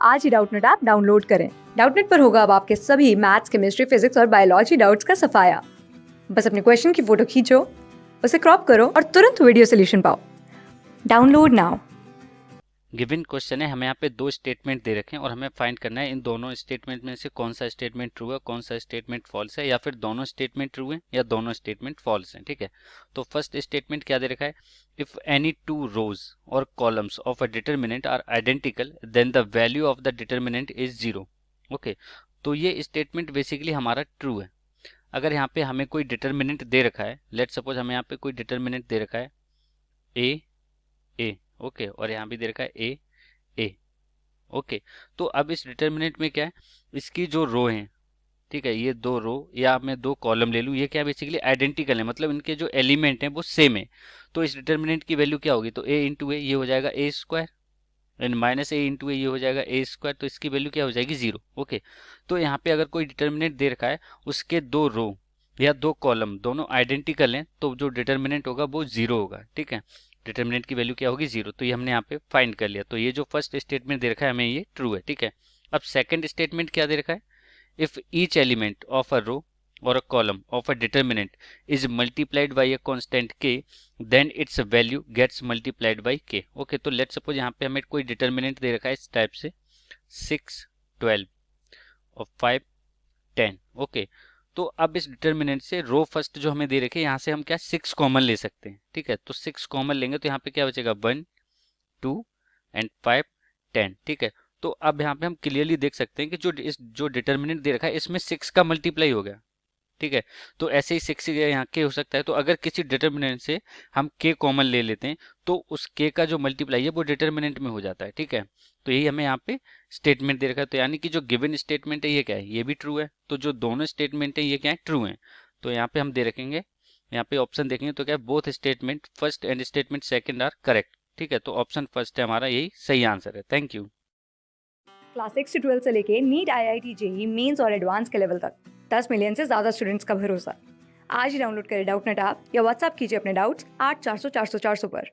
आज ही Doubtnut app download करें। Doubtnut पर होगा अब आपके सभी मैथ्स, केमिस्ट्री, फिजिक्स और बायोलॉजी डाउट्स का सफाया। बस अपने क्वेश्चन की फोटो खींचो, उसे क्रॉप करो और तुरंत वीडियो सोल्यूशन पाओ। Download now. गिवन क्वेश्चन है, हमें यहाँ पे दो स्टेटमेंट दे रखे हैं और हमें फाइंड करना है इन दोनों स्टेटमेंट में से कौन सा स्टेटमेंट ट्रू है, कौन सा स्टेटमेंट फॉल्स है, या फिर दोनों स्टेटमेंट ट्रू है या दोनों स्टेटमेंट फॉल्स हैं। ठीक है, तो फर्स्ट स्टेटमेंट क्या दे रखा है, इफ एनी टू रोज और columns of a determinant are identical then the value of the determinant is 0। Okay, तो ये स्टेटमेंट बेसिकली हमारा ट्रू है। अगर यहाँ पे हमें कोई डिटर्मिनेंट दे रखा है, लेट सपोज हमें यहाँ पे कोई डिटर्मिनेंट दे रखा है ए ए, ओके, और यहाँ भी दे रखा है ए ए, ओके, तो अब इस डिटर्मिनेंट में क्या है, इसकी जो रो है, ठीक है, ये दो रो या मैं दो कॉलम ले लूँ, ये क्या बेसिकली आइडेंटिकल है, मतलब इनके जो एलिमेंट हैं वो सेम है। तो इस डिटर्मिनेंट की वैल्यू क्या होगी, तो ए इंटू ए ये हो जाएगा A square, and minus A into A ये हो जाएगा ए स्क्वायर, तो इसकी वैल्यू क्या हो जाएगी 0। ओके, तो यहाँ पे अगर कोई डिटर्मिनेंट दे रखा है, उसके दो रो या दो कॉलम दोनों आइडेंटिकल हैं, तो जो डिटर्मिनेंट होगा वो 0 होगा। ठीक है, डिटर्मिनेंट की वैल्यू क्या होगी 0, तो ये हमने यहाँ पे फाइंड कर लिया। तो ये जो फर्स्ट स्टेटमेंट दे रखा है हमें ये ट्रू है। ठीक है, अब सेकंड स्टेटमेंट क्या दे रखा है, if each element of a row or a column of a determinant is multiplied by a constant k then its value gets multiplied by k। Okay, तो लेट सपोज यहाँ पे हमें कोई डिटर्मिनेंट दे रखा है इस टाइप से 6 12 और 5 10। ओके, तो अब इस डिटर्मिनेंट से रो फर्स्ट जो हमें दे रखे हैं, यहाँ से हम क्या 6 कॉमन ले सकते हैं। ठीक है, तो 6 कॉमन लेंगे तो यहाँ पे क्या बचेगा 1 2 एंड 5 10। ठीक है, तो अब यहाँ पे हम क्लियरली देख सकते हैं कि जो डिटर्मिनेंट दे रखा है इसमें 6 का मल्टीप्लाई हो गया। ठीक है, तो ऐसे ही 6 यहाँ के हो सकता है। तो अगर किसी डिटर्मिनेंट से हम के कॉमन ले लेते हैं तो उस के का जो मल्टीप्लाई है वो डिटर्मिनेंट में हो जाता है। ठीक है, तो यही हमें यहाँ पे स्टेटमेंट दे रखा है। तो यानी कि जो गिवन स्टेटमेंट है ये क्या है, ये भी ट्रू है। तो जो दोनों स्टेटमेंट है ये क्या है, ट्रू है। तो यहाँ पे हम दे रखेंगे, यहाँ पे ऑप्शन देखेंगे तो क्या है, both statement first and statement second are correct. ठीक है, तो ऑप्शन फर्स्ट है हमारा, यही सही आंसर है। Thank you. क्लास 6 से 12 से लेके नीट, IIT, जेईई मेंस और एडवांस के लेवल तक 10 मिलियन से ज्यादा स्टूडेंट्स का भरोसा। आज ही डाउनलोड करें डाउटनेट ऐप या व्हाट्सएप कीजिए अपने डाउट्स 8400 400 400 पर।